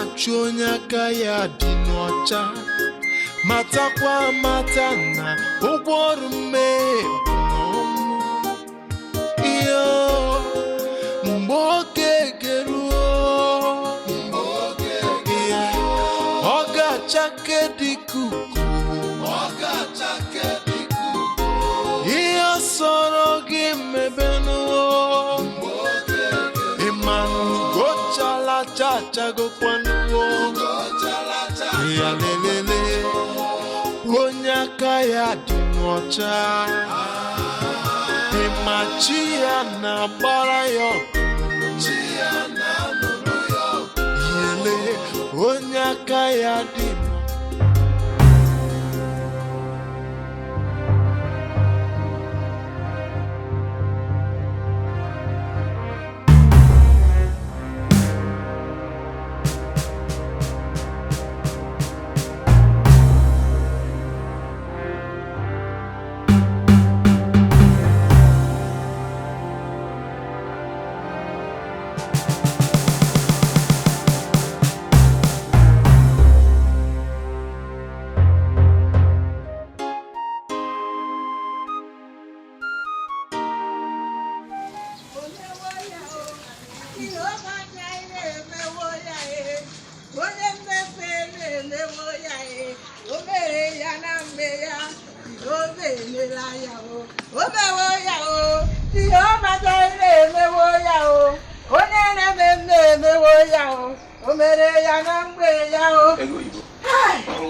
Machonya kaya dinocha Matakwa matana Uborume Iyo Mboke geruo Oga chake dikuku Iyo sorogi mebenuo Imanu gochala chacha go kwanuo Ya lelele Onyaka ya dinocha Imachia na barayo Yele Onyaka ya dinocha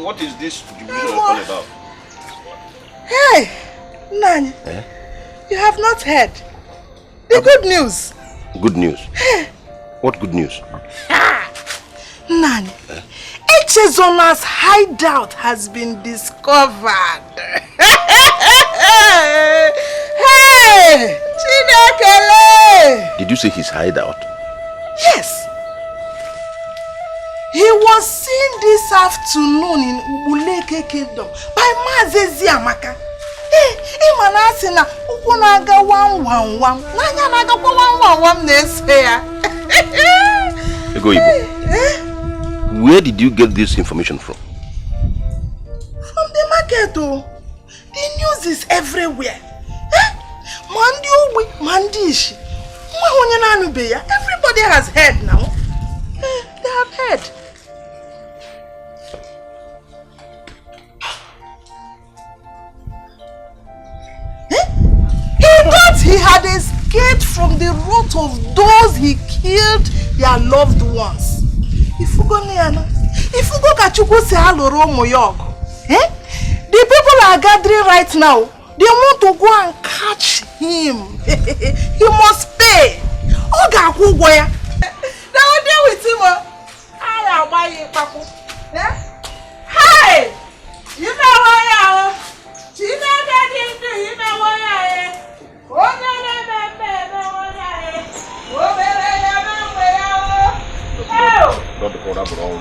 What is this division all about? Hey, Nani, you have not heard the good news. Good news? What good news? Nani, EZEONU's hideout has been discovered. Hey, Chinekele! Did you say his hideout? Yes. He was seen this afternoon in Ubuleke Kingdom by Mazezi Amaka. Imanasi na ukunaga 111. Nanya naga 111 nese. Ego Ibo. Where did you get this information from? From the market, oh. The news is everywhere. Mandi owi, mandishi. Everybody has heard now. They have heard. He thought he had escaped from the wrath of those he killed their loved ones. The people are gathering right now. They want to go and catch him. He must pay. Oga Kugoya. They will deal with him. Hey! You know what you are. You know that you know what you are. Don't call up wrong.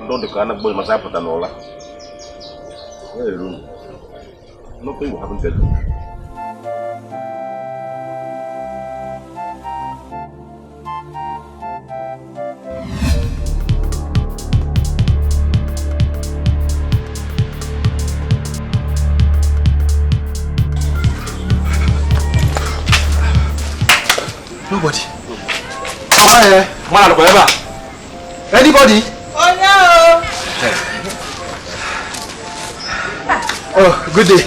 Don't the kind of boy must happen all that. Nothing will happen to you. Nobody. Anybody? Oh no! Oh, good day.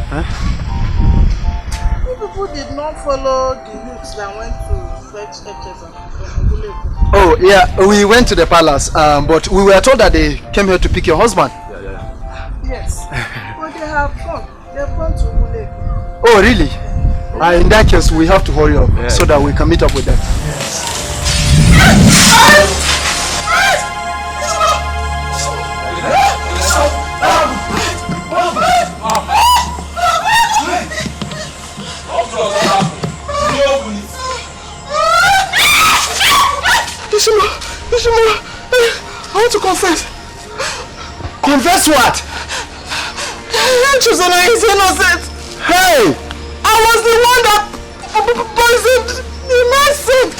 Huh? You people did not follow the routes that went to fetch EZEONU from Ubuleke. Oh, yeah, we went to the palace, but we were told that they came here to pick your husband. Yes, but they have gone. They've gone to Ubuleke. Oh, really? In that case, we have to hurry up so that we can meet up with them. Yes. Ishimo, I want to confess. Confess what? EZEONU is innocent. Hey! I was the one that poisoned the medicine.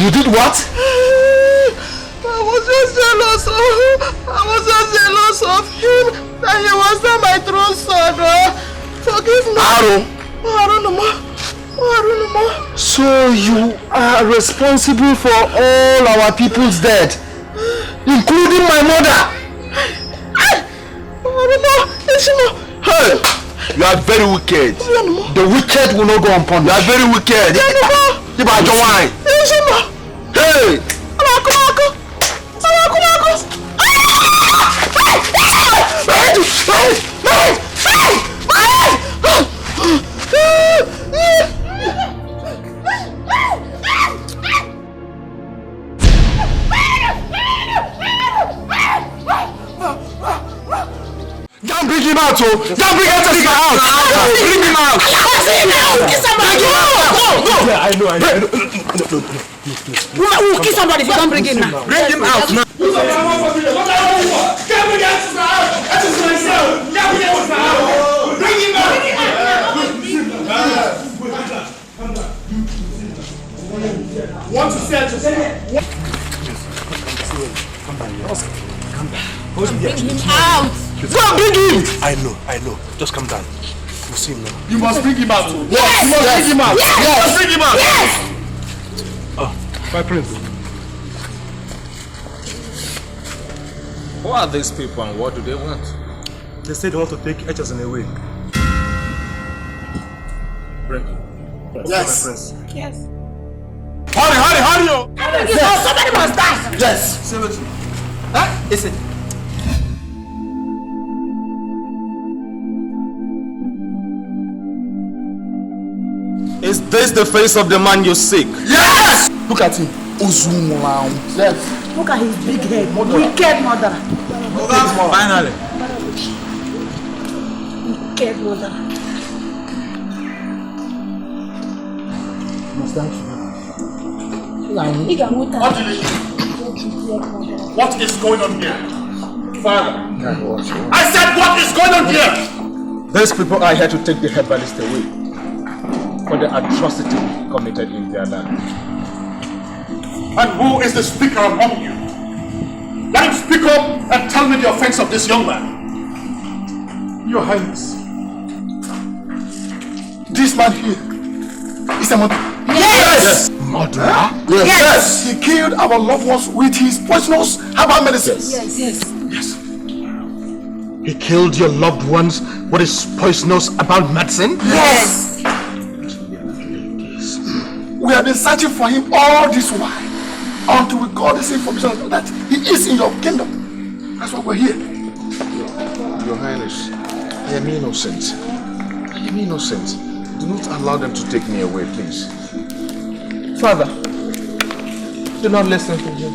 You did what? I was just jealous of him that he was not my true son. Forgive me. Arunuma. So you are responsible for all our people's death, including my mother. Hey, you are very wicked. The wicked will not go unpunished. You are very wicked. Hey! Don't bring him out, oh! Don't bring him out! Bring him out! Go! Yeah, I know. We'll kill somebody if you don't bring him now. Bring him out now! Want to say yourself? Bring him out. Go and bring him! I know. Just calm down. We'll see him now. You must bring him out. Yes. You must bring him out. Yes. You must bring him out. Yes. My prince. Who are these people and what do they want? They said they want to take Echezen away. Bring. Yes. My prince. Yes. Hurry! Somebody must die. Yes. Seriously. Is it? Is this the face of the man you seek? Yes! Look at him. Ozumulao. Yes. Look at his big head. Wicked mother. Finally. Wicked mother. What is going on here? Father. I said what is going on here? These people are here to take the herbalist away for the atrocity committed in their land. And who is the speaker among you? Let him speak up and tell me the offense of this young man. Your Highness. This man here is a murderer. Yes. Murderer? Yes. He killed our loved ones with his poisonous herbal medicines. Yes. He killed your loved ones with his poisonous herbal medicine? Yes. We have been searching for him all this while until we got this information that he is in your kingdom. That's why we're here. Your Highness, I am innocent. Do not allow them to take me away, please. Father, do not listen to him.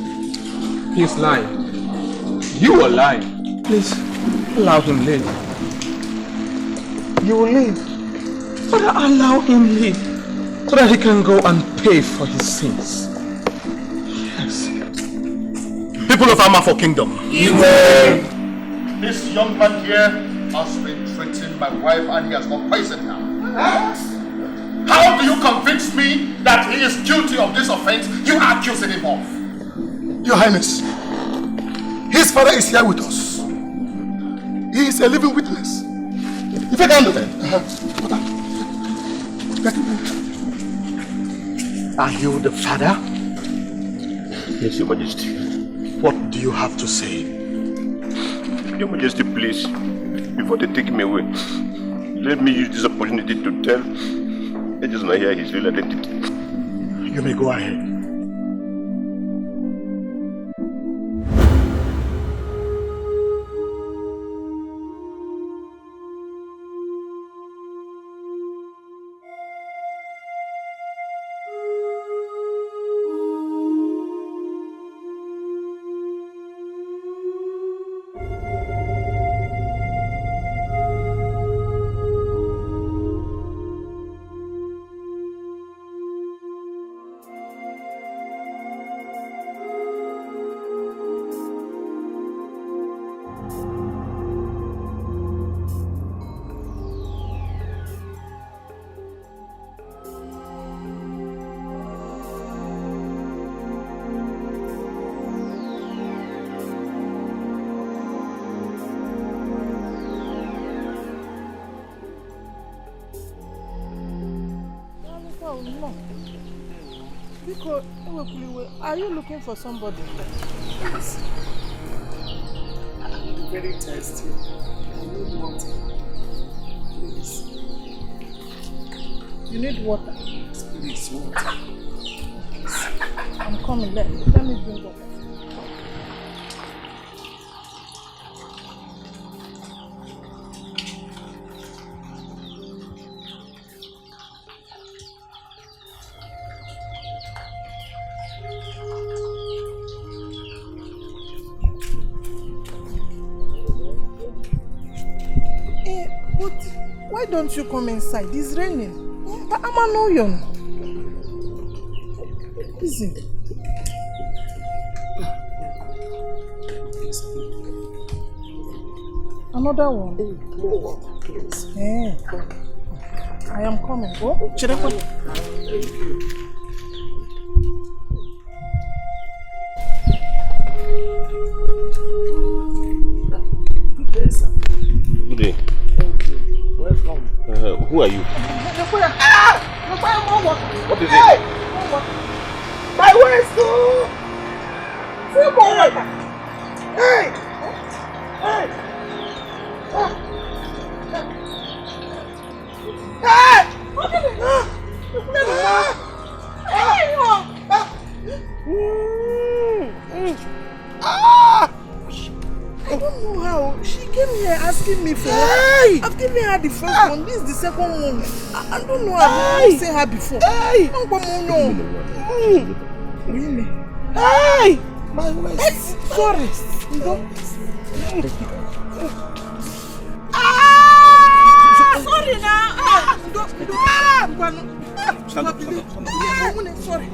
He is lying. You are lying. Please, allow him live. You will live. Father, allow him live. So that he can go and pay for his sins. Yes. People of Amafo Kingdom. This young man here has been treating my wife and he has got poisoned her. How do you convince me that he is guilty of this offense you are accusing him of? Your Highness, his father is here with us. He is a living witness. If I can do that. Are you the father? Yes, Your Majesty. What do you have to say? Your Majesty, please, before they take me away, let me use this opportunity to tell Ezeonu here his real identity. You may go ahead. Are you looking for somebody? Yes. I'm very thirsty. I need water. Please. You need water? Please, water. I'm coming. Let me drink water. Why don't you come inside? It's raining. I'm annoying. Easy. Another one. Yeah. I am coming. Oh, Chidekwa. Good day. Welcome. Who are you? What is it? My waist! Hey! Hey! I don't know how. She came here asking me for one. I've given her the first one. This is the second one. I don't know. I've never seen her before. Really? Hey! My waist. Sorry. Sorry now. Sorry. Sorry.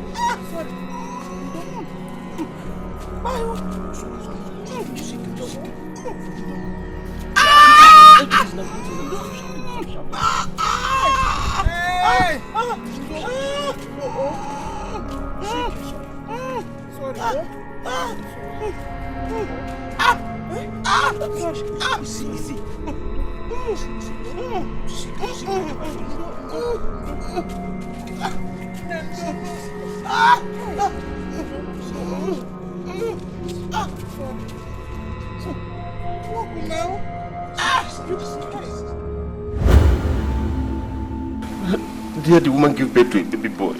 Dear, the woman gave birth to a baby boy.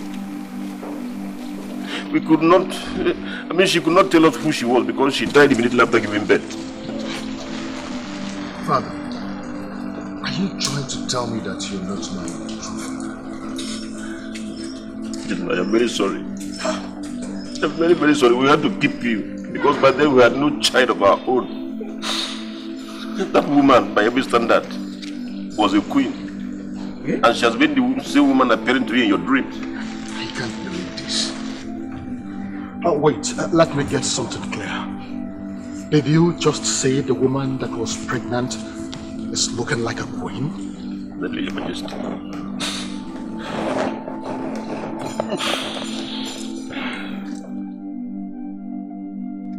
We could not, she could not tell us who she was because she died immediately after giving birth. Father, are you trying to tell me that you're not my true father? I am very sorry. I'm very, very sorry. We had to keep you because by then we had no child of our own. That woman, by every standard, was a queen. Yeah? And she has been the same woman appearing to you in your dreams. I can't believe this. Oh, wait, let me get something clear. Did you just say the woman that was pregnant is looking like a queen? Your Majesty.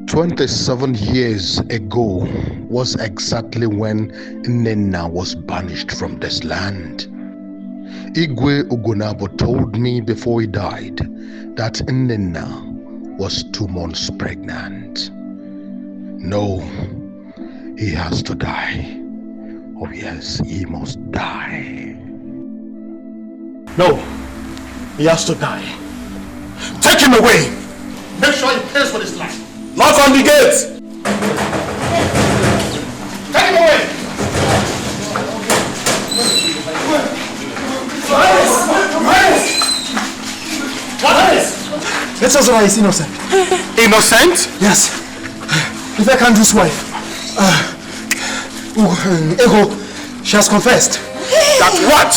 27 years ago was exactly when Nnenna was banished from this land. Igwe Ugonabo told me before he died that Nnenna was 2 months pregnant. No, he has to die. Oh yes, he must die. No, he has to die. Take him away! Make sure he pays for his life. Lock on the gate! Take him away! What is? Let us know he's innocent. Innocent? Yes. If I can't lose wife. Ego, she has confessed. That what?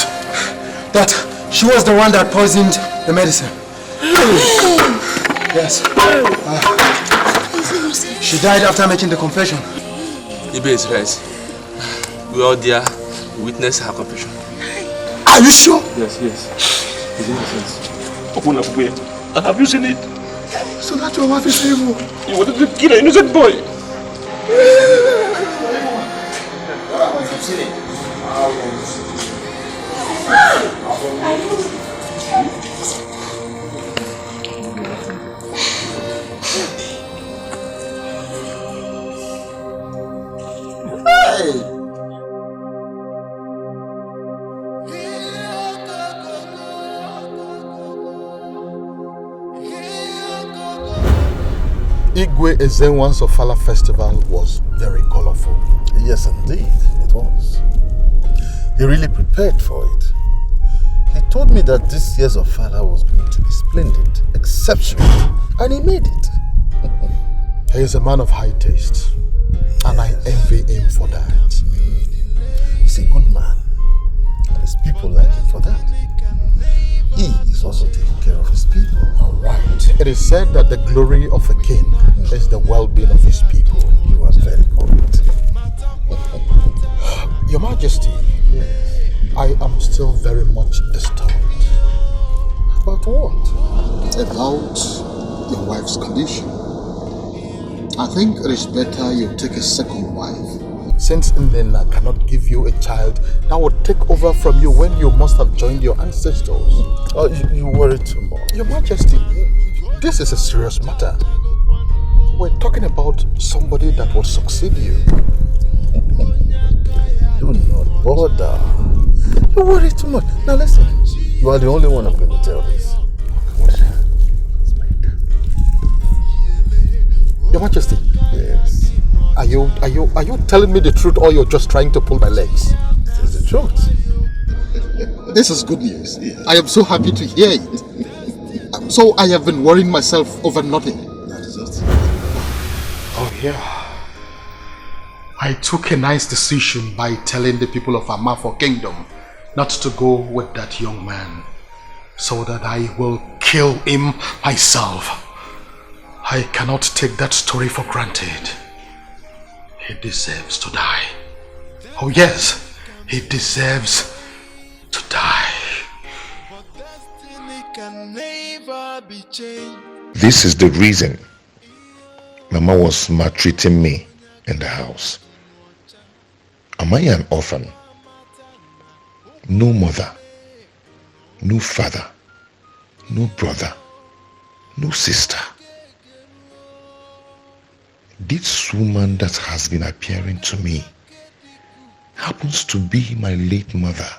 That she was the one that poisoned the medicine. Yes. She died after making the confession. Ibe is right. We all there witnessed her confession. Are you sure? Yes, yes. He's innocent. Have you seen it? So that your wife is evil. You wanted to kill an innocent boy. Hey. Igwe Ezeonu's Ofala festival was very colorful. Yes, indeed, it was. He really prepared for it. He told me that this year's Ofala was going to be splendid, exceptional, and he made it. He is a man of high taste, and I envy him for that. He's a good man, and his people like him for that. He is also taking care of his people. All right. It is said that the glory of a king is the well-being of his people. You are very correct. Your Majesty, I am still very much disturbed. About what? About your wife's condition. I think it is better you take a second wife. Since Nena cannot give you a child that will take over from you when you must have joined your ancestors. Oh, you worry too much. Your Majesty, this is a serious matter. We're talking about somebody that will succeed you. Do not bother. You worry too much. Now listen, you are the only one I'm going to tell this. Your Majesty. Yes. Are you telling me the truth, or you're just trying to pull my legs? It's the truth. This is good news. Yes. I am so happy to hear it. So I have been worrying myself over nothing. That is it. Oh yeah. I took a nice decision by telling the people of Amafo Kingdom not to go with that young man, so that I will kill him myself. I cannot take that story for granted. He deserves to die. Oh yes, he deserves to die. This is the reason Mama was maltreating me in the house. Am I an orphan? No mother, no father, no brother, no sister. This woman that has been appearing to me happens to be my late mother.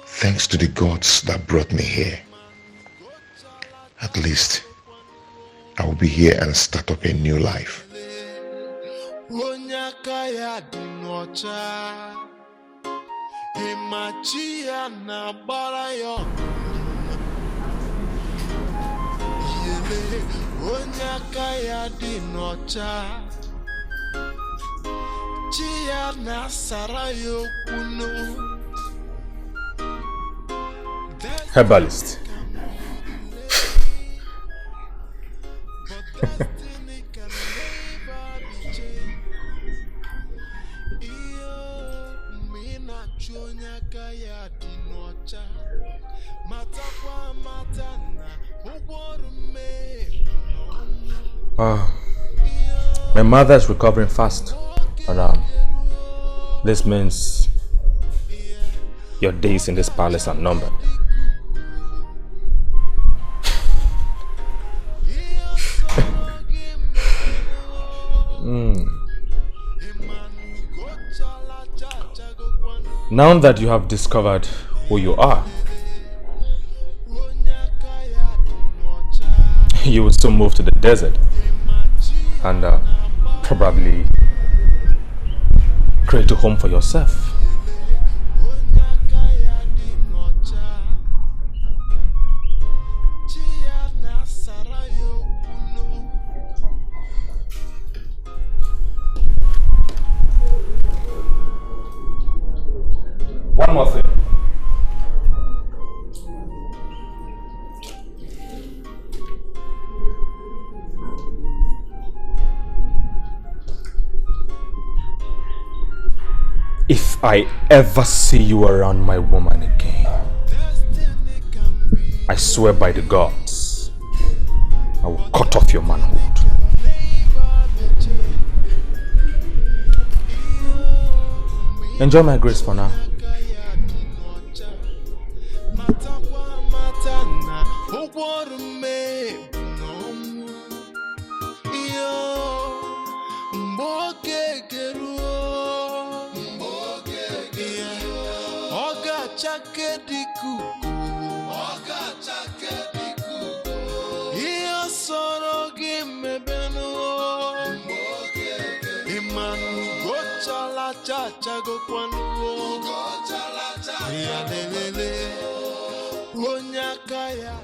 Thanks to the gods that brought me here. At least I will be here and start up a new life. Herbalist. My mother is recovering fast, and this means your days in this palace are numbered. Now that you have discovered who you are, you will soon move to the desert and probably create a home for yourself. One more thing. If I ever see you around my woman again, I swear by the gods, I will cut off your manhood. Enjoy my grace for now. chachago kwanu ya lelele onyakaya.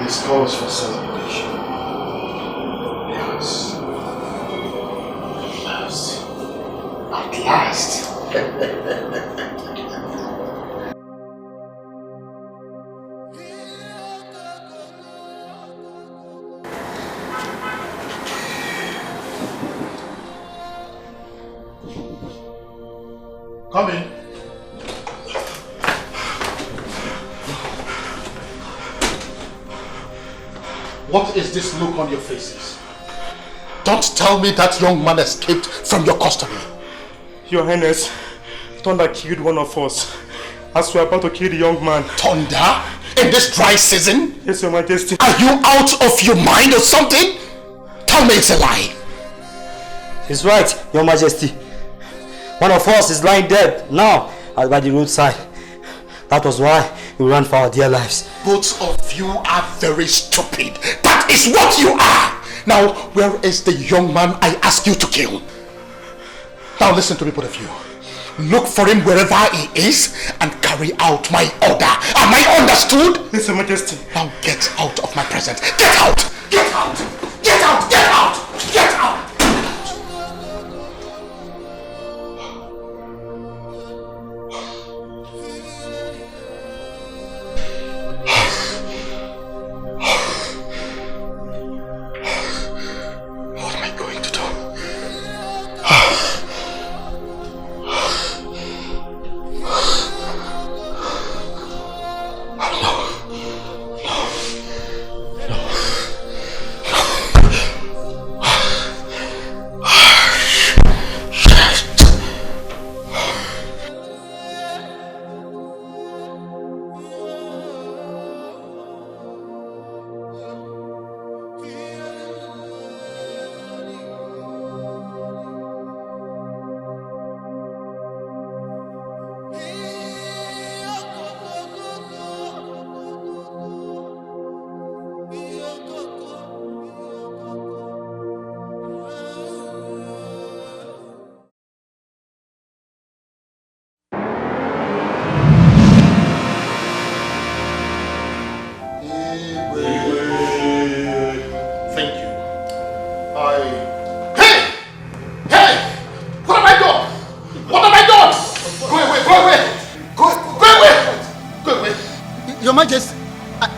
This calls for celebration. Yes. At last. Come in. What is this look on your faces? Don't tell me that young man escaped from your custody. Your Highness, Thunder killed one of us as we are about to kill the young man. Thunder? In this dry season? Yes, Your Majesty. Are you out of your mind or something? Tell me it's a lie. He's right, Your Majesty. One of us is lying dead now by the roadside. That was why we ran for our dear lives. Both of you are very stupid. That is what you are. Now, where is the young man I asked you to kill? Now listen to me, both of you. Look for him wherever he is and carry out my order. Am I understood? Yes, Your Majesty. Now get out of my presence. Get out! Get out! Get out! Get out! Get out!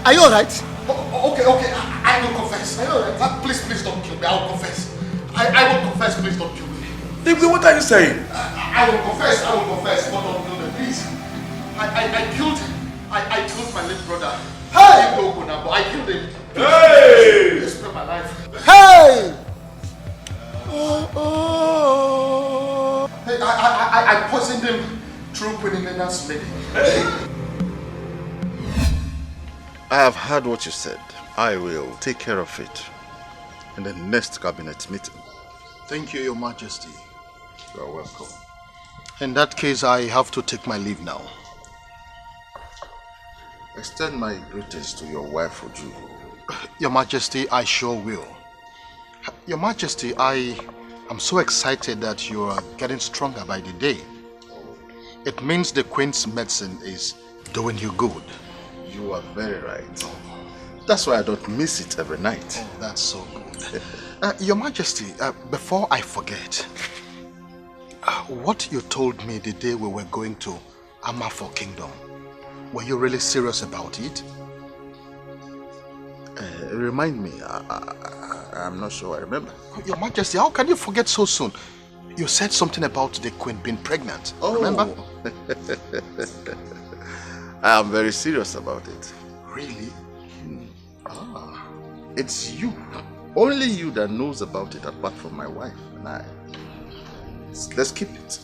Are you alright? Okay, I will confess. Are you alright? Please don't kill me. I will confess. I will confess. Please don't kill me. Dikeh, what are you saying? I will confess, but don't kill me, please. I killed my late brother. Hey! I killed him. Hey! He spared my life. Hey! Hey, I poisoned him through Queen Nena's lady. Hey! I have heard what you said. I will take care of it in the next cabinet meeting. Thank you, Your Majesty. You are welcome. In that case, I have to take my leave now. Extend my greetings to your wife, Uju. Your Majesty, I sure will. Your Majesty, I am so excited that you are getting stronger by the day. It means the Queen's medicine is doing you good. You are very right. That's why I don't miss it every night. Oh, that's so good. Your Majesty, before I forget, what you told me the day we were going to Amafo Kingdom, were you really serious about it? Remind me, I'm not sure I remember. Your Majesty, how can you forget so soon? You said something about the Queen being pregnant, remember? I am very serious about it. Really? It's you, only you that knows about it apart from my wife and I. Let's keep it.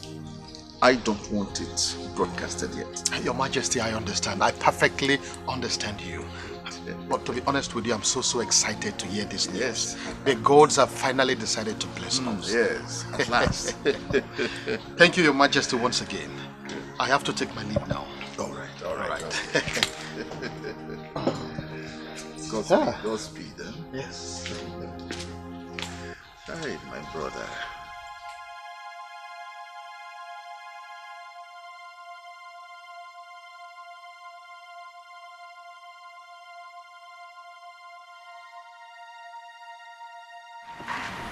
I don't want it broadcasted yet. Your Majesty, I understand. I perfectly understand you. But to be honest with you, I'm so excited to hear this news. Yes. The gods have finally decided to bless us. Yes, at last. Thank you, Your Majesty, once again. I have to take my leave now. All right. Godspeed, eh? Yes. Hi, my brother.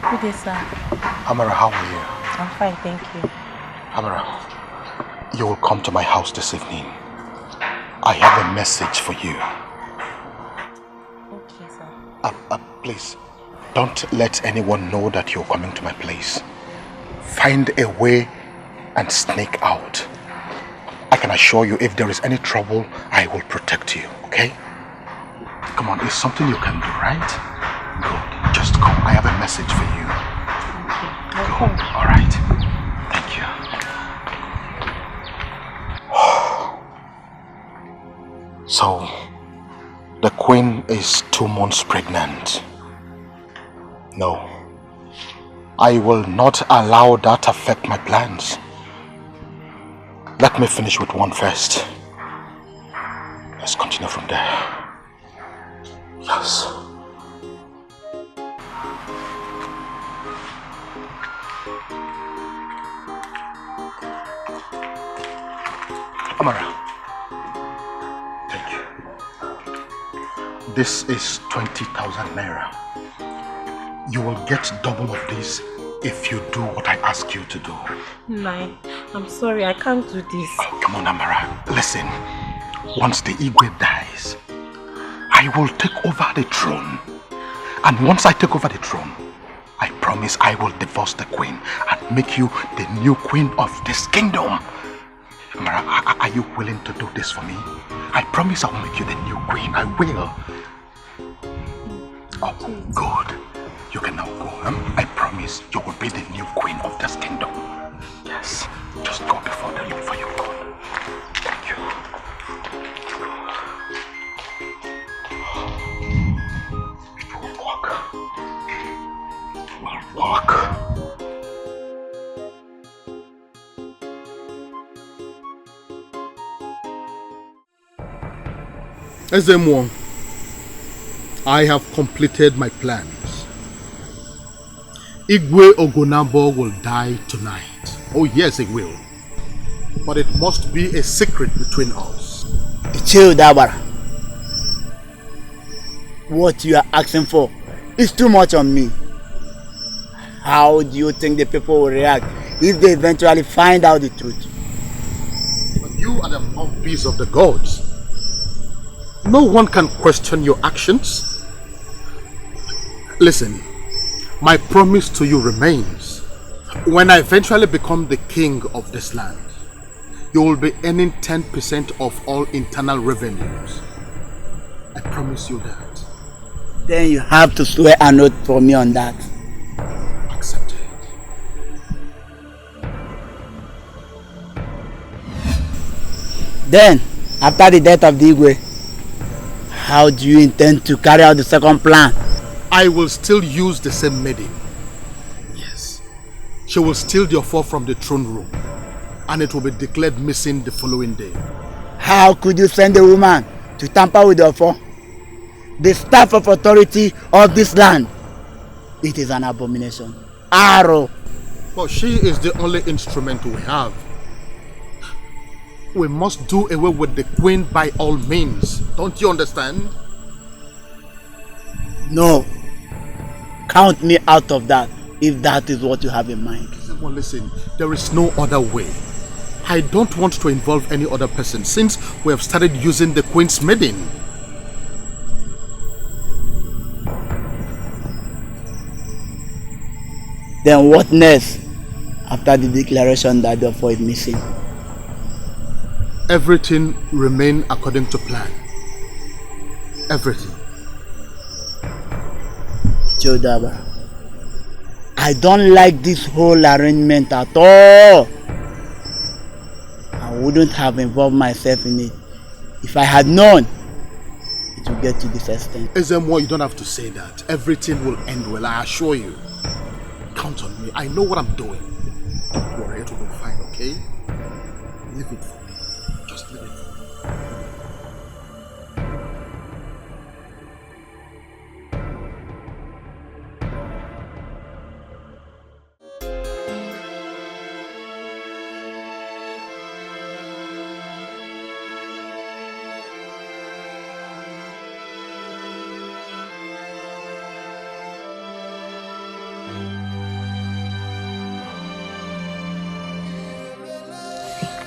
Good day, sir. Amara, how are you? I'm fine, thank you. Amara, you will come to my house this evening. I have a message for you. Okay, sir. Please, don't let anyone know that you're coming to my place. Find a way and sneak out. I can assure you, if there is any trouble, I will protect you, okay? Come on, it's something you can do, right? Good. Just come. I have a message for you. Go. All right. Thank you. So, the Queen is 2 months pregnant. No. I will not allow that to affect my plans. Let me finish with one first. Let's continue from there. Yes. Amara, thank you. This is 20,000 naira. You will get double of this if you do what I ask you to do. Nai, I'm sorry, I can't do this. Oh, come on, Amara. Listen, once the Igwe dies, I will take over the throne. And once I take over the throne, I promise I will divorce the queen and make you the new queen of this kingdom. Amara, are you willing to do this for me? I promise I will make you the new queen. I will. Oh, good. You can now go. I promise you will be the new queen of this kingdom. Yes. Just go before they look for you. God. Thank you. It will work. It will work. EZEONU, I have completed my plans. Igwe Ogonabo will die tonight. Oh yes, it will. But it must be a secret between us. Chill, Dabara. What you are asking for is too much on me. How do you think the people will react if they eventually find out the truth? But you are the mouthpiece of the gods. No one can question your actions. Listen, my promise to you remains. When I eventually become the king of this land, you will be earning 10% of all internal revenues. I promise you that. Then you have to swear an oath for me on that. Accept it. Then, after the death of the Igwe, how do you intend to carry out the second plan? I will still use the same maiden. Yes. She will steal the offer from the throne room, and it will be declared missing the following day. How could you send a woman to tamper with the offer? The staff of authority of this land. It is an abomination. Arrow. Well, she is the only instrument we have. we must do away with the queen by all means. Don't you understand? No. Count me out of that, if that is what you have in mind. Well, listen, there is no other way. I don't want to involve any other person since we have started using the queen's maiden. Then what next after the declaration that the offer is missing? Everything remain according to plan. Everything. Jodaba, I don't like this whole arrangement at all. I wouldn't have involved myself in it. If I had known, it would get to this extent. Ezemo, you don't have to say that. Everything will end well, I assure you. Count on me. I know what I'm doing. Don't worry, it will be fine, okay? Leave it for me. Just leave it for me.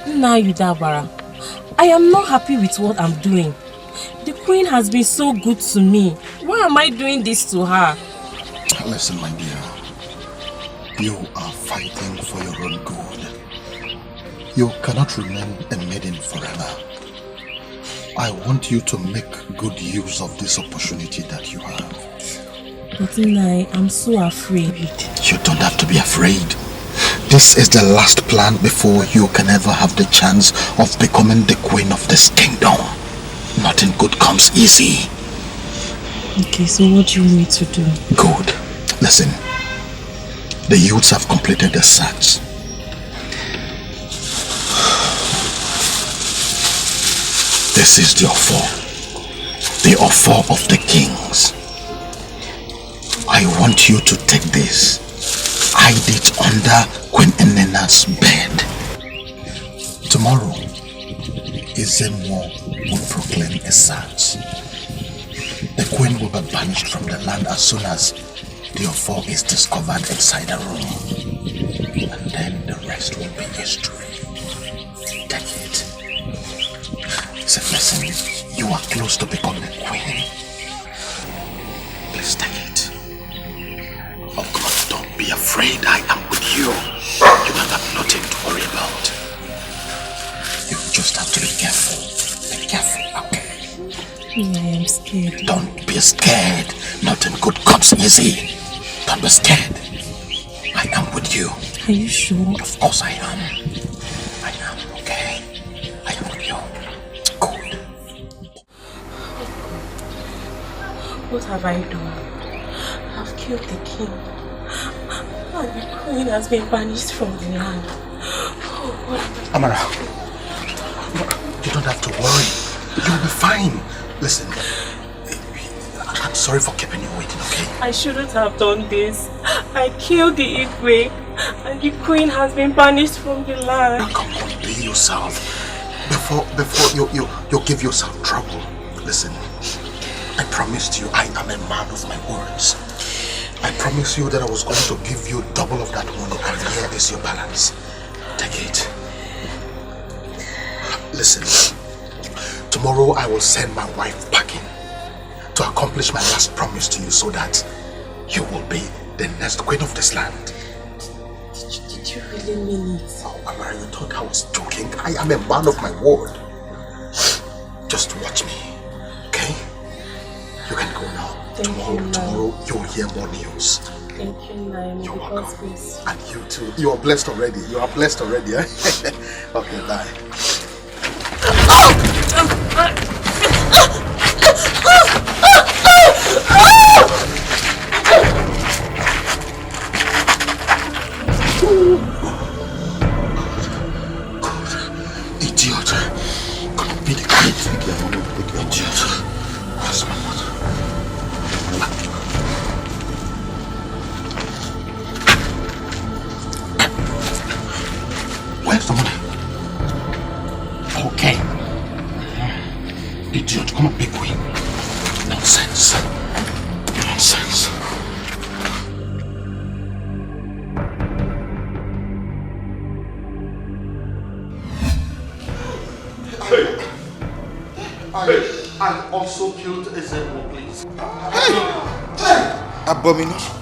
Now, Yudabara, I am not happy with what I'm doing. The queen has been so good to me. Why am I doing this to her? Listen, my dear. You are fighting for your own good. You cannot remain a maiden forever. I want you to make good use of this opportunity that you have. But Nai, I'm so afraid. You don't have to be afraid. This is the last plan before you can ever have the chance of becoming the queen of this kingdom. Nothing good comes easy. Okay, so what do you want me to do? Good. Listen. The youths have completed the search. This is the offer. The offer of the kings. I want you to take this. Hide it under Queen Enena's bed. Tomorrow, EZEONU will proclaim a search. The queen will be banished from the land as soon as the offer is discovered inside the room. And then the rest will be history. Take it. Say, listen, you are close to becoming a queen. Please take it. Oh God, don't be afraid. I am with you. You have nothing to worry about. You just have to be careful. Be careful, okay? I am scared. Don't be scared. Nothing good comes easy. Don't be scared. I am with you. Are you sure? Of course I am. I am, okay? I am with you. Good. What have I done? I've killed the king. And the queen has been banished from the land. Oh, Amara, you don't have to worry. You'll be fine. Listen, I'm sorry for keeping you waiting, okay? I shouldn't have done this. I killed the Igwe, and the queen has been banished from the land. Now, come on, be yourself. Before you give yourself trouble. Listen, I promised you I am a man of my words. I promised you that I was going to give you double of that money, and here is your balance. Take it. Listen, tomorrow I will send my wife packing to accomplish my last promise to you so that you will be the next queen of this land. Did you really mean it? Oh, Amara, you thought I was joking? I am a man of my word. Just watch me, okay? You can go now. Tomorrow you will hear more news. Thank you, Naima. You're welcome. And you too. You are blessed already. You are blessed already, eh? Okay, bye. Idiot. Couldn't be the kid. Idiot. Where's my mother? Where's the money? become a big queen. Nonsense. Nonsense. I also killed EZEONU, please. Abomination.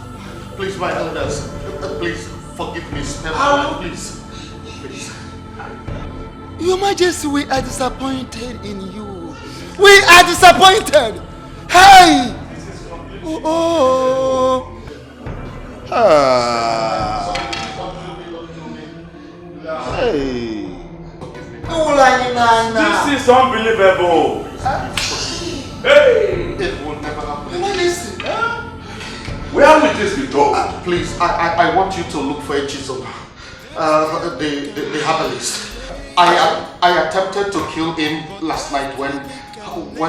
Please, my elders, please forgive me. Please. Please. Your Majesty, we are disappointed in you. We are disappointed. Hey! Oh. Hey. This is unbelievable. Hey! It will never happen. Where will this be done? Please, I want you to look for a chisel. The herbalist. I attempted to kill him last night when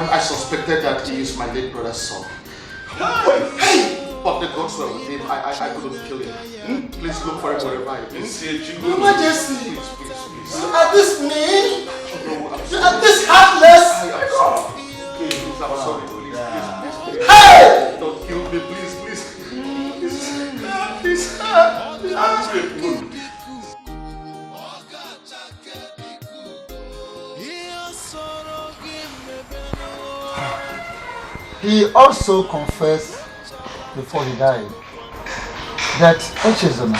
I suspected that he is my late brother's son. Hey! But the gods were with him. I couldn't kill him. Please look for him wherever he is. Your Majesty, Please. you are this mean? No, I'm You are this heartless? I am sorry. Please, I'm sorry. Please. Hey! Don't kill me, please. He also confessed before he died that EZEONU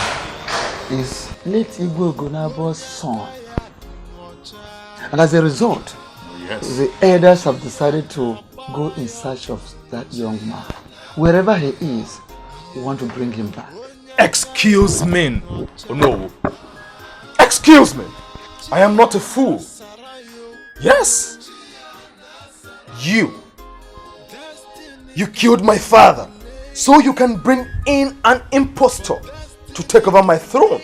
is late Igwe Ogonabo's son. And as a result, the elders have decided to go in search of that young man. Wherever he is, we want to bring him back. Excuse me. Oh, no. Excuse me. I am not a fool. Yes. You killed my father so you can bring in an impostor to take over my throne.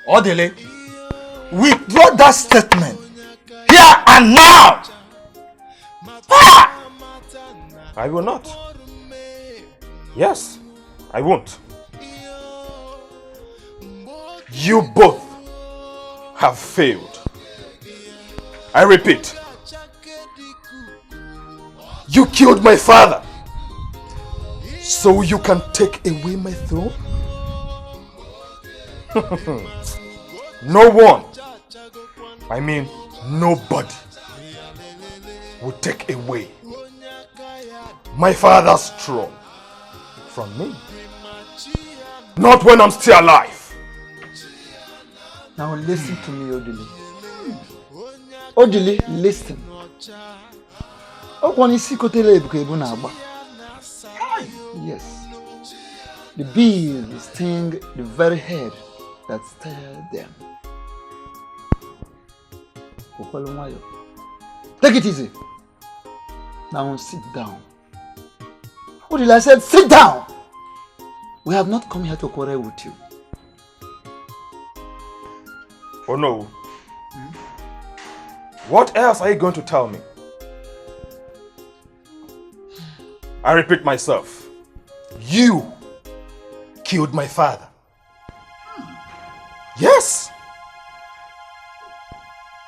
Odele, withdraw that statement here and now. I will not. Yes, I won't. You both have failed. I repeat. You killed my father so you can take away my throne? No one, I mean nobody, will take away my father's throne from me. Not when I'm still alive. Now listen to me, Odili. Odili, listen. Yes. The bees sting the very head that stirred them. Take it easy. Now sit down. Odili, I said sit down. We have not come here to quarrel with you. Oh no. What else are you going to tell me? I repeat myself. You killed my father. Yes.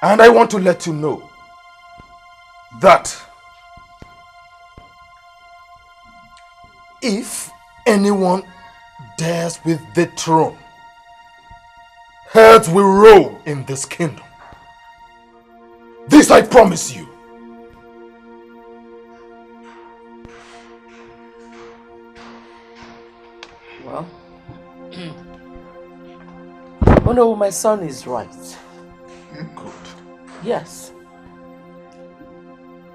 And I want to let you know that if anyone dares with the throne, heads will roll in this kingdom. This I promise you. Well, oh no, my son is right. Good. Yes.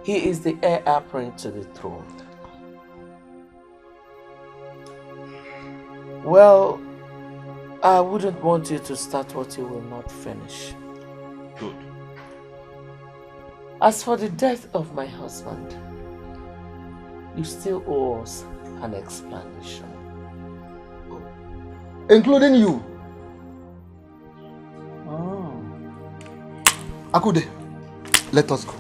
He is the heir apparent to the throne. Well, I wouldn't want you to start what you will not finish. Good. As for the death of my husband, you still owe us an explanation. Including you. Oh. Akude, let us go.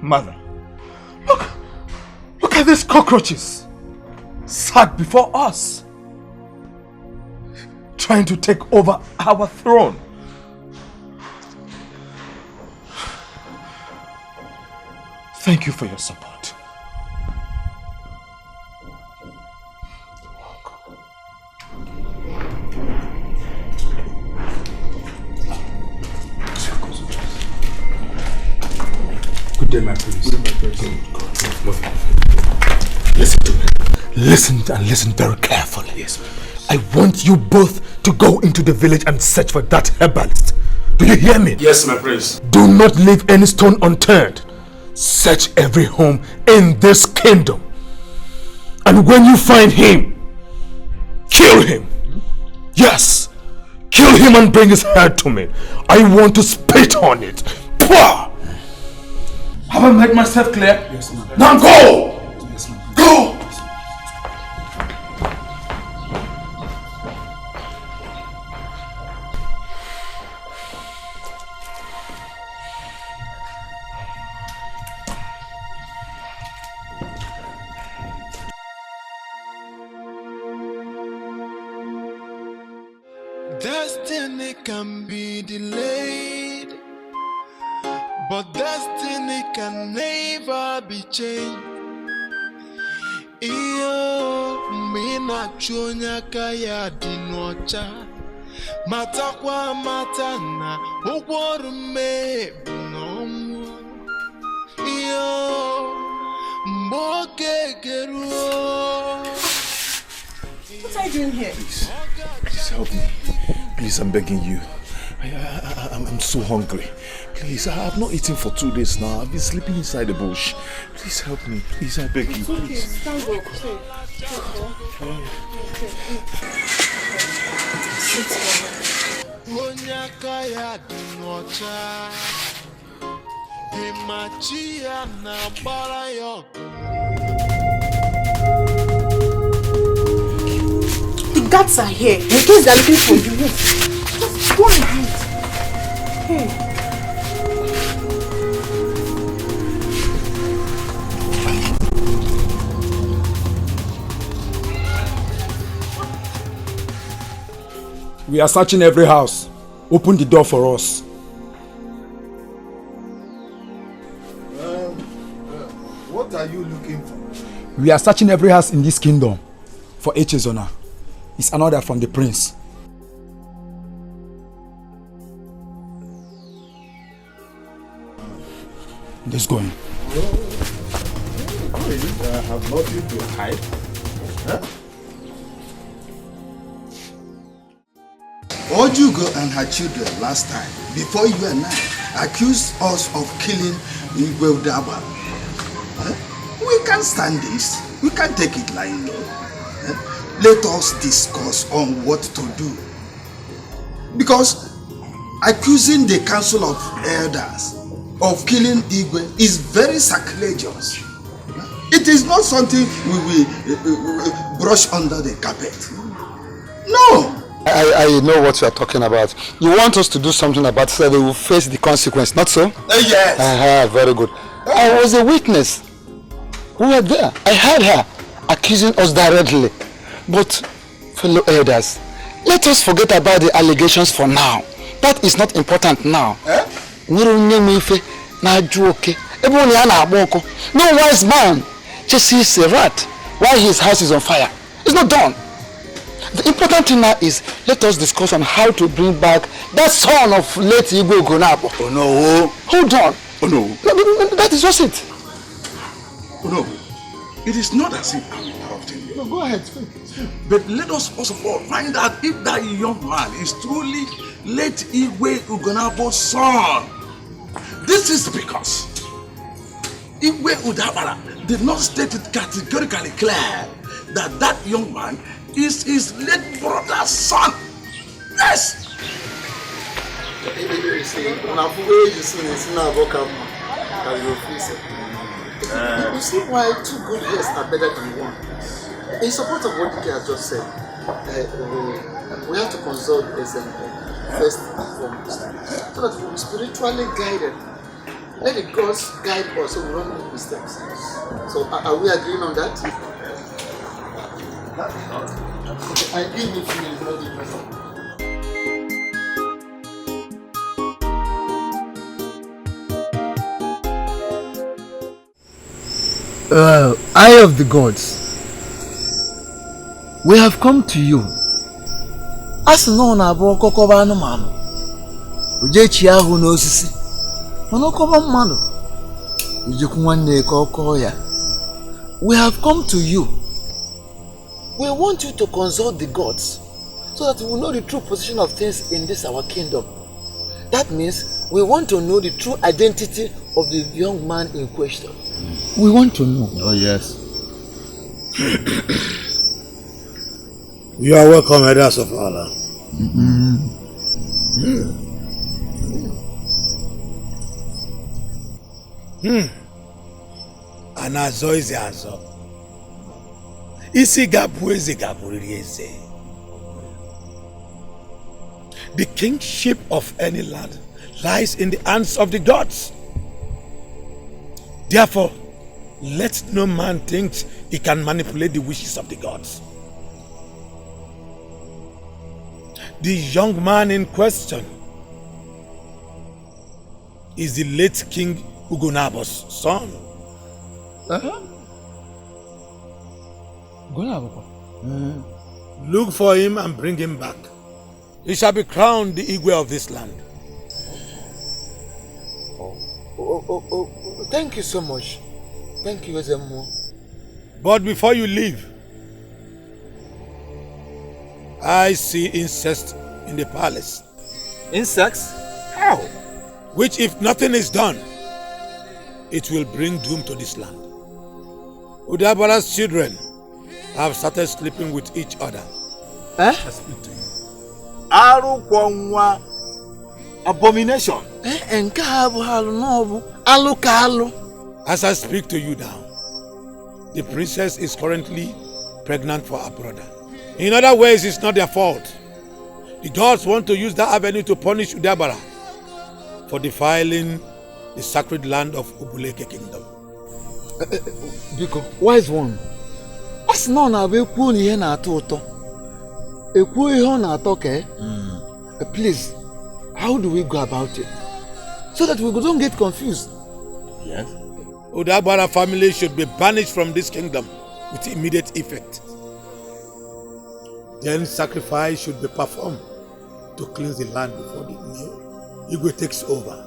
Mother, look at these cockroaches sat before us. trying to take over our throne. Thank you for your support. Good day, my prince. Good day, my prince. Listen to me. Listen and listen very carefully. Yes, my prince. I want you both to go into the village and search for that herbalist. Do you hear me? Yes, my prince. Do not leave any stone unturned. Search every home in this kingdom. And when you find him, kill him. Yes. Kill him and bring his head to me. I want to spit on it. Pwah! Have I made myself clear? Yes, ma'am. Now go! Yes, ma'am. Go! Destiny can be delayed, but destiny can never be changed. Iyo mina chonya kaya dinocha matakwa matana ukworume bunomu. Iyo mboke geruo. What are you doing here? Please help me. Please, I'm begging you. I'm so hungry. Please, I have not eaten for 2 days now. I've been sleeping inside the bush. Please help me. Please, I beg you. Please. Stand up. The guards are here. In case they're looking for you. Just go and hide. Hey. We are searching every house. Open the door for us. What are you looking for? We are searching every house in this kingdom for EZEONU. It's an order from the prince. Let's go in. I have nothing to hide. Huh? Ojugo and her children last time, before you and I, accused us of killing Igwe Udaba. We can't stand this. We can't take it lying low. Let us discuss on what to do. Because accusing the council of elders of killing Igwe is very sacrilegious. It is not something we will brush under the carpet. No! I know what you are talking about. You want us to do something about it so they will face the consequence, not so? Yes. Very good. I was a witness. We were there. I heard her accusing us directly. But, fellow elders, let us forget about the allegations for now. That is not important now. No wise man just sees a rat while his house is on fire. It's not done. The important thing now is let us discuss on how to bring back that son of late Igwe Ogonabo. Oh no. Hold on. Oh no. That is just it. Oh no. It is not as if I'm interrupting you. No, go ahead. Speak. But let us first of all find out if that young man is truly late Igwe Ogonabo's son. This is because Igwe Udabara did not state it categorically clear that that young man is his late brother's son. Yes! You see why 2 good years are better than 1. In support of what Dikeh has just said, we have to consult EZEONU first and foremost, so that we will be spiritually guided. Let the gods guide us so we don't make mistakes. So are we agreeing on that? Okay, I give me 2 minutes, not the person. Eye of the gods, we have come to you. As no na abo kokoba anụmanụ. Ujechi ahụ n'osisi. Mana koba mmadụ. Ujekwu nwanne ka ọkọ ya. We have come to you. We want you to consult the gods so that we will know the true position of things in this our kingdom. That means we want to know the true identity of the young man in question. We want to know. Oh yes. You are welcome, elders of Allah. Anazo is azo. Isi gabu eze gabu eze. The kingship of any land lies in the hands of the gods. Therefore, let no man think he can manipulate the wishes of the gods. The young man in question is the late King Ugonabo's son. Look for him and bring him back. He shall be crowned the Igwe of this land. Thank you so much. Thank you, EZEONU. But before you leave, I see incest in the palace. Insects? How? Which, if nothing is done, it will bring doom to this land. Udabara's children have started sleeping with each other. I speak to you. Arukwanwa abomination. As I speak to you now, the princess is currently pregnant for her brother. In other ways, it's not their fault. The gods want to use that avenue to punish Udabara for defiling the sacred land of Ubuleke Kingdom. Biko, wise one. As no na be kwu ni ihe na-atọ ụtọ. Ekwu ihe ọ na-atọ ke? Please, how do we go about it? So that we don't get confused. Yes. Udabara family should be banished from this kingdom with immediate effect. Then sacrifice should be performed to cleanse the land before the new Igwe takes over.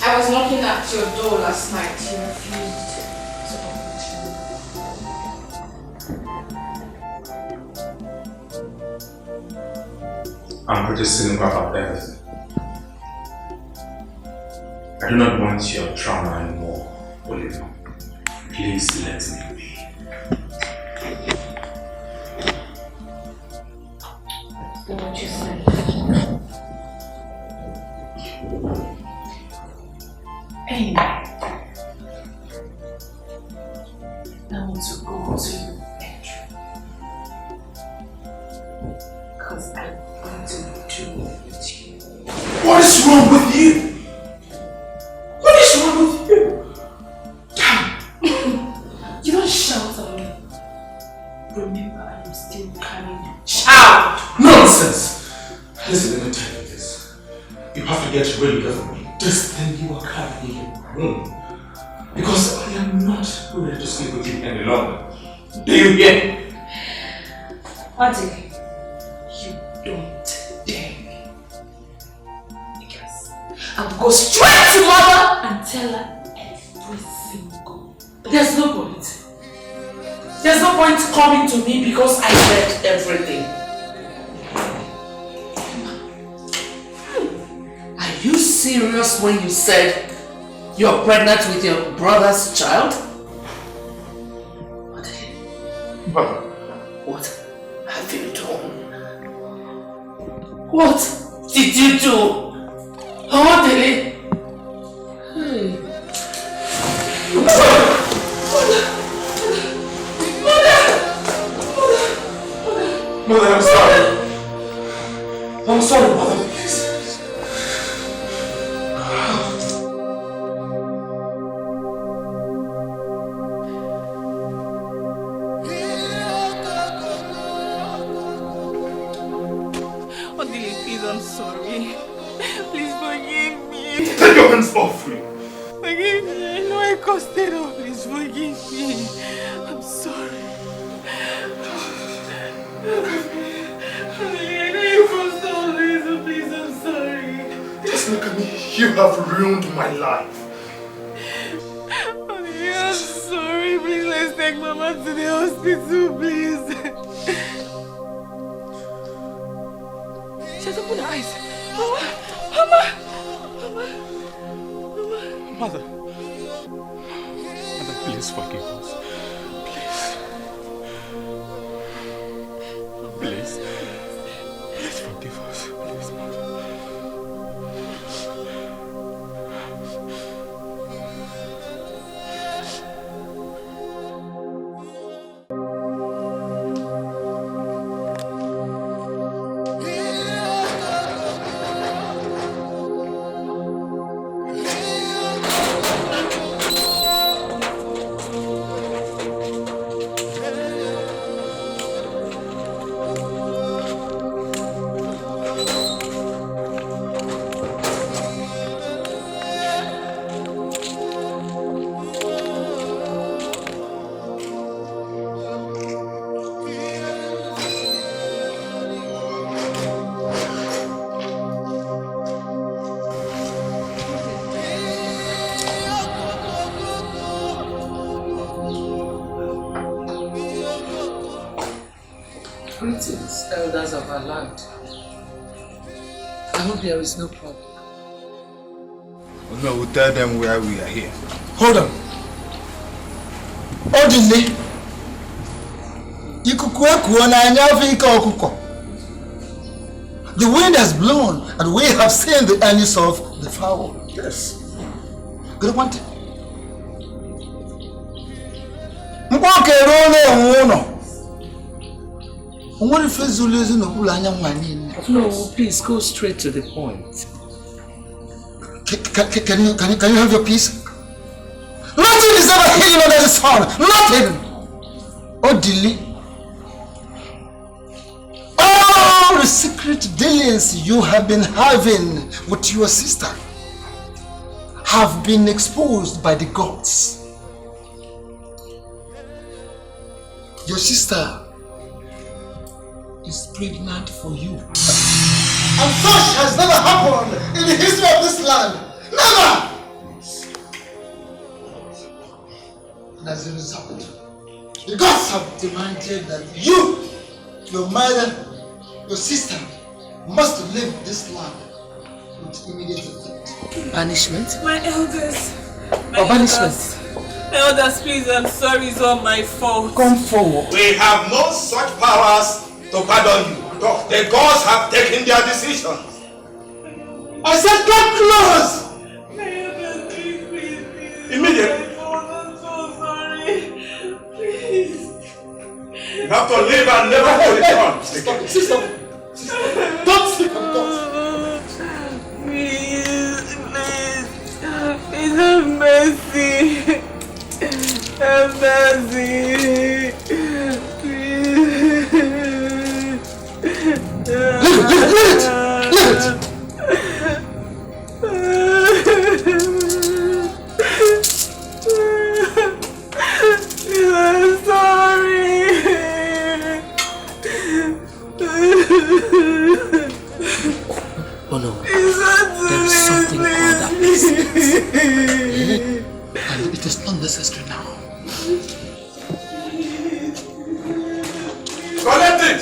I was knocking at your door last night. You refused to I'm pretty cynical about everything. I do not want your trauma anymore, Oliver. Please let me be. Do what you say. Anyway, I want to go to your bedroom. Because I want to do with you. What is wrong with you? What is wrong with you? Damn! You don't shout at me. Remember, I am still carrying the child. Nonsense! Listen, let me tell you this. You have to get really careful. This thing you are carrying in your room. Because I am not ready to sleep with you any longer. Do you get it? Adi, you don't dare me. Because I'll go straight to mother and tell her every single thing. There's no point. There's no point coming to me because I said everything. Are you serious when you said you're pregnant with your brother's child? What have you done? What did you do? Oh, Dele. Hey. Mother, I'm sorry. I'm sorry, Mother, please. hands off me. Forgive me. I know I caused it all. Please forgive me. I'm sorry. I know you caused all this, so please, I'm sorry. Just look at me. You have ruined my life. I'm sorry. Please, let's take Mama to the hospital, please. She has opened her eyes. Mama! Mother, please forgive us. Please forgive us. Please, Mother. Greetings, elders of our land. I hope there is no problem. No, we'll tell them why we are here. Hold on. Odile. The wind has blown and we have seen the earnings of the fowl. Yes. Good one. No, please go straight to the point. Can you have your peace? Nothing is ever hidden under the sun. Nothing. Odile. All the secret dealings you have been having with your sister have been exposed by the gods. Your sister is pregnant for you. And such has never happened in the history of this land. Never! And as a result, the gods have demanded that you, your mother, your sister, must leave this land with immediate effect. Banishment? My elders. Or banishment? My elders, please, I'm sorry, it's all my fault. Come forward. We have no such powers to pardon you. The gods have taken their decision. I said come close! My elders, please. Immediately. I'm so sorry. Please. You have to leave and never to return. Sister. Don't sleep on God. Please. Please have mercy. Have mercy. Please. Leave it. I'm sorry. Oh no, there is something called appeasement. And it is not necessary now. Collect it!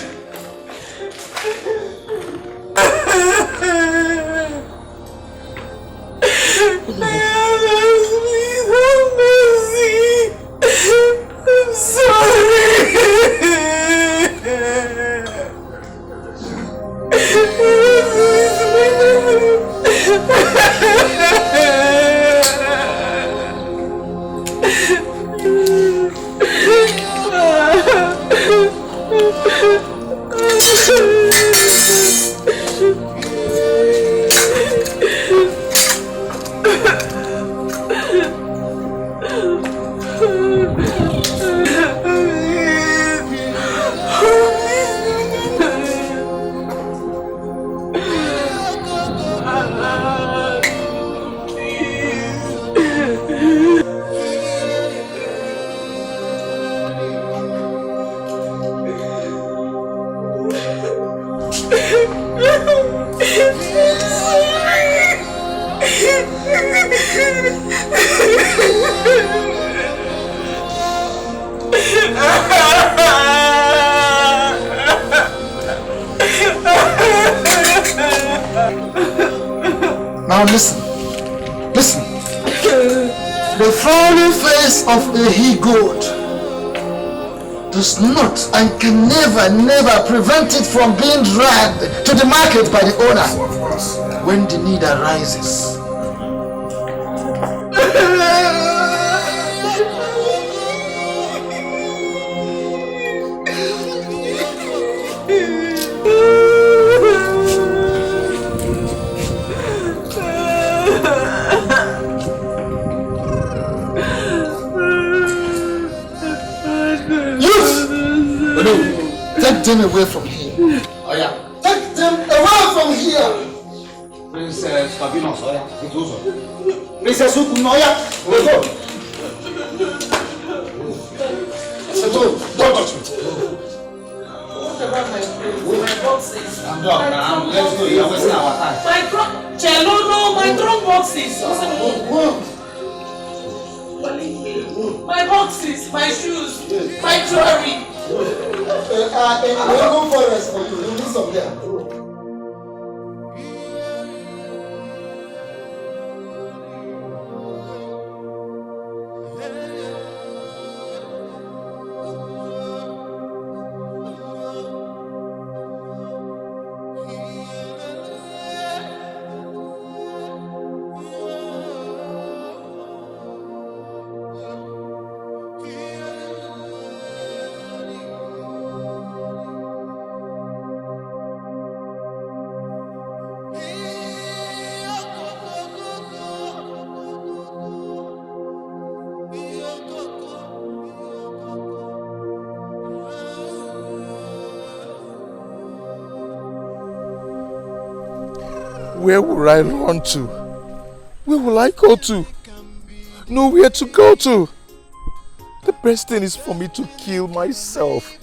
I'm sorry. Now listen. Listen. The frowning face of a he-goat does not and can never prevent it from being dragged to the market by the owner when the need arises. Take them away from here. Oh yeah. Take them away from here. Princess Kabinos, oh yeah. Princess Ukun, oh yeah. Let's go. Don't touch me. What about my boxes? I'm done now. Let's go. You're wasting our time. My trunk. Cello, no, my trunk boxes. My boxes, my shoes, my jewelry. We'll go forest for you. We'll do some there. Where will I run to? Where will I go to? Nowhere to go to. The best thing is for me to kill myself.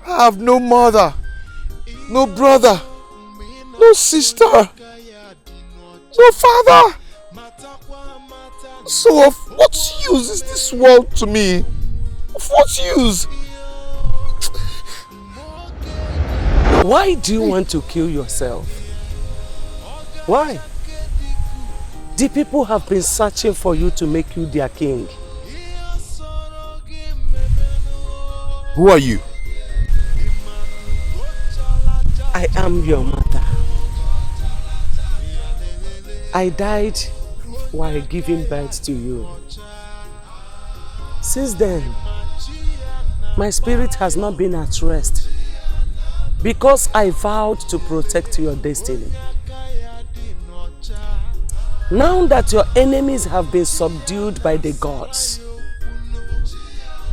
I have no mother, no brother, no sister, no father. So of what use is this world to me? Of what use? Why do you want to kill yourself? Why? The people have been searching for you to make you their king. Who are you? I am your mother. I died while giving birth to you. Since then, my spirit has not been at rest because I vowed to protect your destiny. Now that your enemies have been subdued by the gods,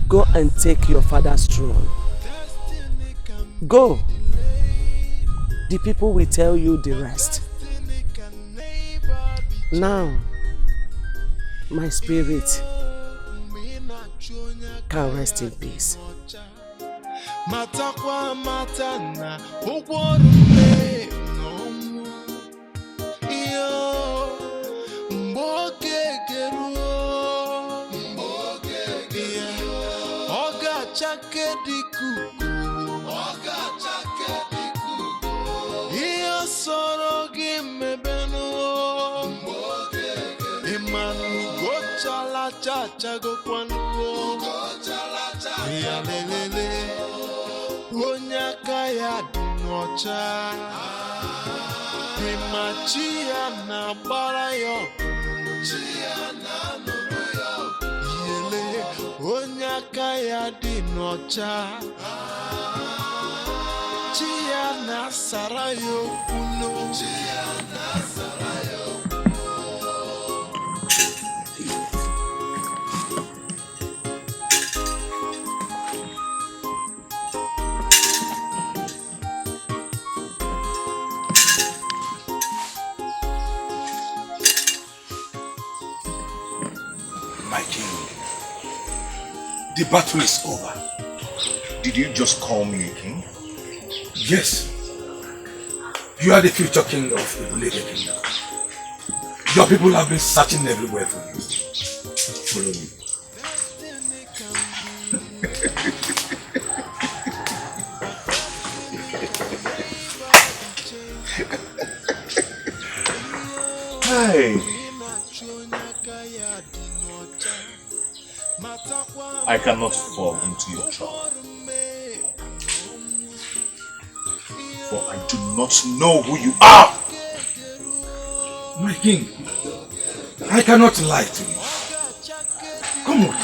go and take your father's throne. Go. The people will tell you the rest. Now, my spirit can rest in peace. My king, the battle is over. Did you just call me a king? Yes. You are the future king of the Dikeh kingdom. Your people have been searching everywhere for you. Follow me. Why? I cannot fall into your trap. For I do not know who you are. My king, I cannot lie to you. Come on.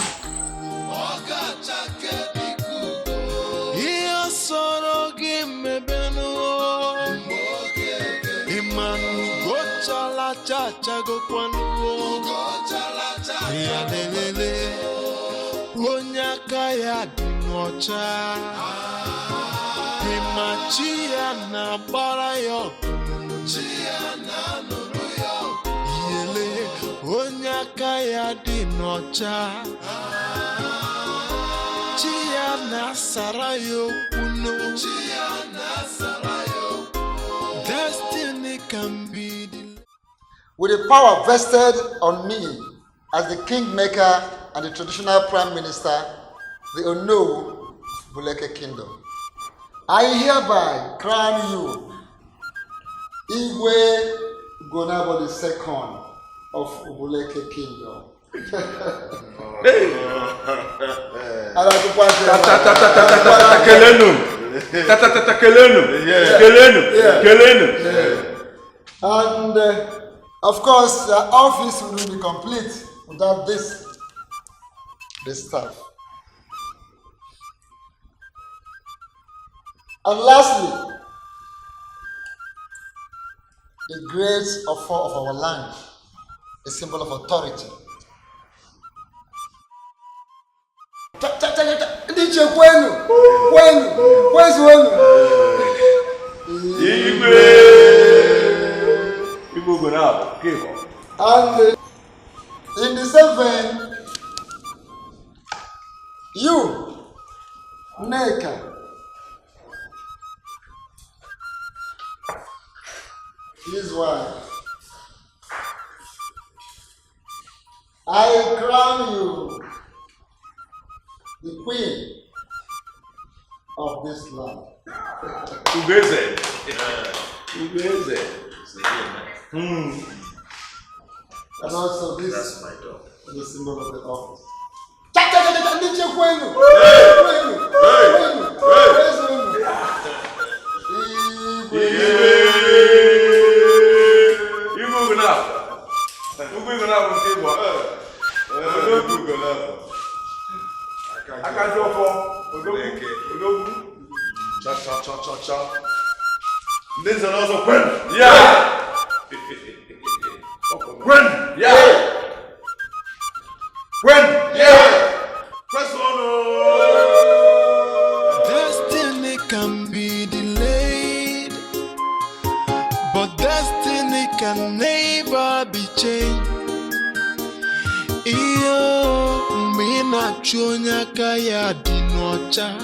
Destiny can be with the power vested on me as the kingmaker and the traditional prime minister, the Onu Buleke Kingdom. I hereby crown you Igwe Gonabo II of Buleke Kingdom. And of course, the office will be complete without this staff. And lastly, the great offer of our land, a symbol of authority. And in the same vein, you, Neka, his wife, I crown you the queen of this land. And also this is the symbol of the office. This is also Gwen. Yeah. Gwen. Yeah. Gwen. Yeah. Press on. Destiny can be delayed, but destiny can never be changed. Iyo mina chonya kaya dinocha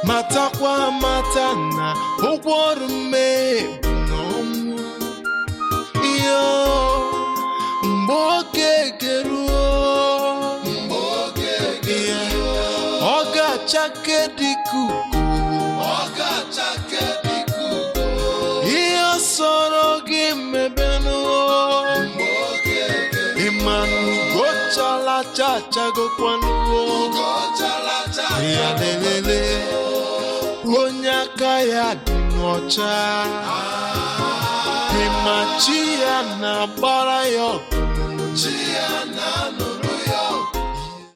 matakwa matana ogworume nomu. Iyo mboke geruo oga chake dikuku iyo soro gimebenu imanu gochala chacha gokwanu ya lelele onyaka ya dinocha imachia na bara yo chia na